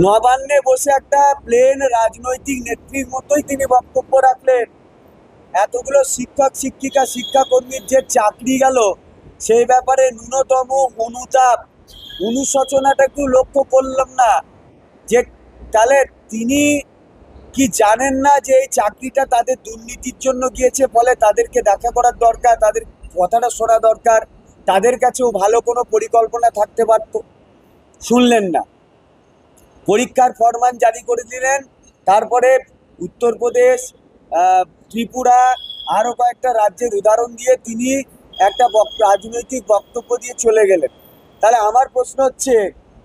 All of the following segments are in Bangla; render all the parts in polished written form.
নবান্নে বসে একটা প্লেন রাজনৈতিক নেত্রীর মতোই তিনি বক্তব্য রাখলেন। এতগুলো শিক্ষক শিক্ষিকা শিক্ষাকর্মীর যে চাকরি গেল সেই ব্যাপারে ন্যূনতম অনুতাপ অনুশোচনাটা একটু লক্ষ্য করলাম না। যে তাহলে তিনি কি জানেন না যে এই চাকরিটা তাদের দুর্নীতির জন্য গিয়েছে, ফলে তাদেরকে দেখা করার দরকার, তাদের কথাটা শোনা দরকার, তাদের কাছেও ভালো কোনো পরিকল্পনা থাকতে পারত? শুনলেন না। পরীক্ষার ফরমান জারি করে দিলেন। তারপরে উত্তরপ্রদেশ, ত্রিপুরা, আরো কয়েকটা রাজ্যের উদাহরণ দিয়ে তিনি একটা রাজনৈতিক বক্তব্য দিয়ে চলে গেলেন। তাহলে আমার প্রশ্ন হচ্ছে,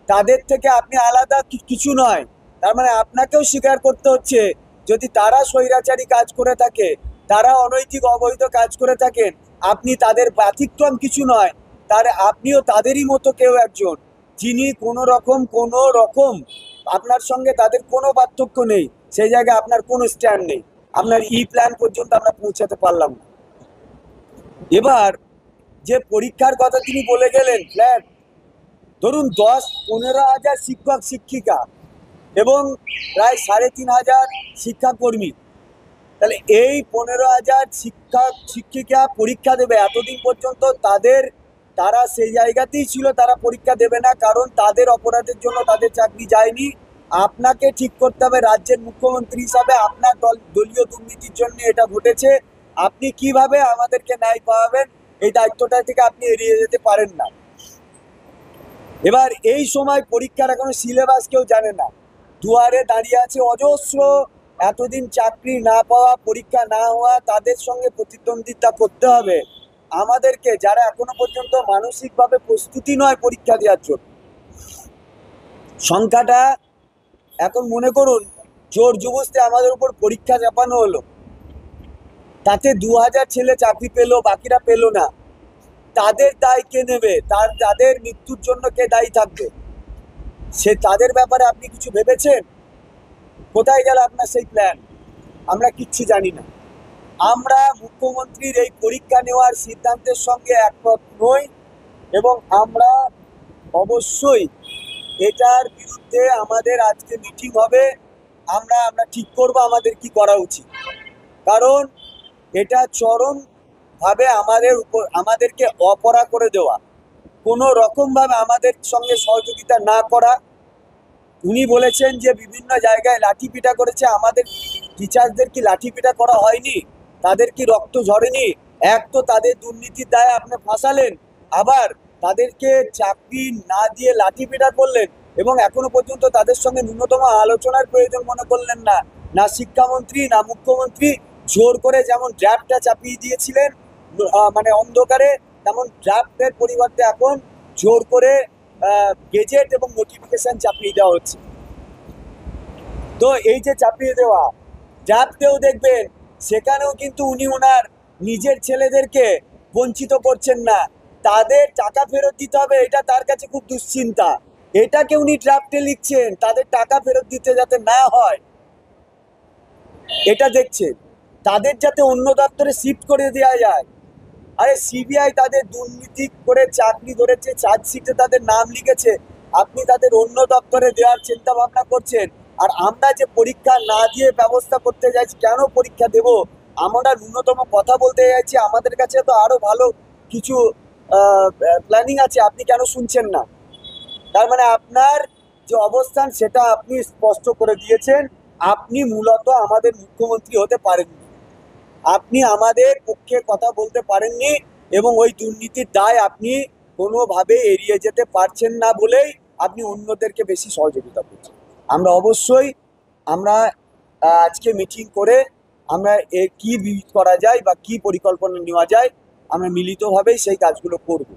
তাদের থেকে আপনি আলাদা কিছু নয়। তার মানে আপনাকেও স্বীকার করতে হচ্ছে, যদি তারা স্বৈরাচারী কাজ করে থাকে, তারা অনৈতিক অবৈধ কাজ করে থাকেন, আপনি তাদের ব্যতিক্রম কিছু নয়। তার আপনিও তাদেরই মতো কেউ একজন, যিনি কোনো রকম আপনার সঙ্গে তাদের কোনো পার্থক্য নেই। সেই জায়গায় আপনার কোনো স্ট্যান্ড নেই। আপনার প্ল্যান পর্যন্ত আমরা পৌঁছাতে পারলাম না। এবার যে পরীক্ষার কথা তিনি বলে গেলেন, ফ্ল্যাট ধরুন 10-15 হাজার শিক্ষক শিক্ষিকা এবং প্রায় 3,500 শিক্ষাকর্মী, তাহলে এই 15,000 শিক্ষক শিক্ষিকা পরীক্ষা দেবে। এতদিন পর্যন্ত তারা সেই জায়গাতেই ছিল, তারা পরীক্ষা দেবে না, কারণ তাদের অপরাধের জন্য তাদের চাকরি যায়নি। আপনাকে ঠিক করতে হবে রাজ্যের মুখ্যমন্ত্রী হিসাবে, আপনার দলীয় দুর্নীতির জন্য এটা ঘটেছে। আপনি কিভাবে আমাদেরকে ন্যায় পাওয়াবেন, এই দায়িত্বটা থেকে আপনি এড়িয়ে যেতে পারেন না। এবার এই সময় পরীক্ষার এখনো সিলেবাস কেউ জানে না। দুয়ারে দাঁড়িয়ে আছে অজস্র এতদিন চাকরি না পাওয়া, পরীক্ষা না হওয়া, তাদের সঙ্গে প্রতিদ্বন্দ্বিতা করতে হবে আমাদেরকে, যারা এখনো পর্যন্ত মানসিকভাবে প্রস্তুতি নয় পরীক্ষা দেওয়ার জন্য। সংখ্যাটা এখন মনে করুন জোর জবরদস্তি আমাদের উপর পরীক্ষা চাপানো হলো, তাতে 2,000 ছেলে চাকরি পেলো, বাকিরা পেলো না। তাদের দায় কে নেবে? তাদের মৃত্যুর জন্য কে দায়ী থাকবে? তাদের ব্যাপারে আপনি কিছু ভেবেছেন? কোথায় গেল আপনার সেই প্ল্যান? আমরা কিচ্ছু জানি না। আমরা মুখ্যমন্ত্রীর এই পরীক্ষা নেওয়ার সিদ্ধান্তের সঙ্গে একমত নই এবং আমরা অবশ্যই এটার বিরুদ্ধে আমাদের আজকে মিটিং হবে। আমরা ঠিক করব আমাদের কি করা উচিত, কারণ এটা চরমভাবে আমাদেরকে অপরা করে দেওয়া, কোনো রকমভাবে আমাদের সঙ্গে সহযোগিতা না করা। উনি বলেছেন যে বিভিন্ন জায়গায় লাঠিপিটা করেছে, আমাদের টিচারদের কি লাঠিপিটা করা হয়নি? তাদের কি রক্ত ঝরেনি? এক তো তাদের দুর্নীতির দায়ে আপনি ফাঁসালেন, আবার তাদেরকে চাকরি না দিয়ে লাঠিপিটা করলেন, এবং এখনো পর্যন্ত তাদের সঙ্গে ন্যূনতম আলোচনার প্রয়োজন মনে করলেন না। না শিক্ষামন্ত্রী না মুখ্যমন্ত্রী, জোর করে যেমন ড্রাফটটা চাপিয়ে দিয়েছিলেন মানে অন্ধকারে, তেমন ড্রাফটের পরিবর্তে এখন জোর করে গেজেট এবং নোটিফিকেশন চাপিয়ে দেওয়া হচ্ছে। তো এই যে চাপিয়ে দেওয়া, ড্রাফটেও দেখবেন সেখানেও কিন্তু উনি ওনার নিজের ছেলেদেরকে বঞ্চিত করছেন না, তাদের টাকা ফেরত দিতে হবে, এটা তার কাছে খুব দুশ্চিন্তা। এটাকে উনি ড্রাফটে লিখছেন, তাদের টাকা ফেরত দিতে যাতে না হয় এটা দেখছেন, তাদের যাতে অন্য দপ্তরে শিফট করে দেওয়া যায়। আরে সিবিআই তাদের দুর্নীতি করে চাকরি ধরেছে, চার্জশিটে তাদের নাম লিখেছে, আপনি তাদের অন্য দপ্তরে দেওয়ার চিন্তা ভাবনা করছেন। আর আমরা যে পরীক্ষা না দিয়ে ব্যবস্থা করতে চাইছি, কেন পরীক্ষা দেব? আমরা ন্যূনতম কথা বলতে চাইছি, আমাদের কাছে তো আরো ভালো কিছু প্ল্যানিং আছে, আপনি কেন শুনছেন না? তার মানে আপনার যে অবস্থান সেটা আপনি স্পষ্ট করে দিয়েছেন, আপনি মূলত আমাদের মুখ্যমন্ত্রী হতে পারেননি, আপনি আমাদের পক্ষে কথা বলতে পারেননি, এবং ওই দুর্নীতির দায় আপনি কোনোভাবে এড়িয়ে যেতে পারছেন না বলেই আপনি অন্যদেরকে বেশি সহযোগিতা করছেন। আমরা আজকে মিটিং করে আমরা কি করা যায় বা কি পরিকল্পনা নেওয়া যায়, আমরা মিলিতভাবেই সেই কাজগুলো করব।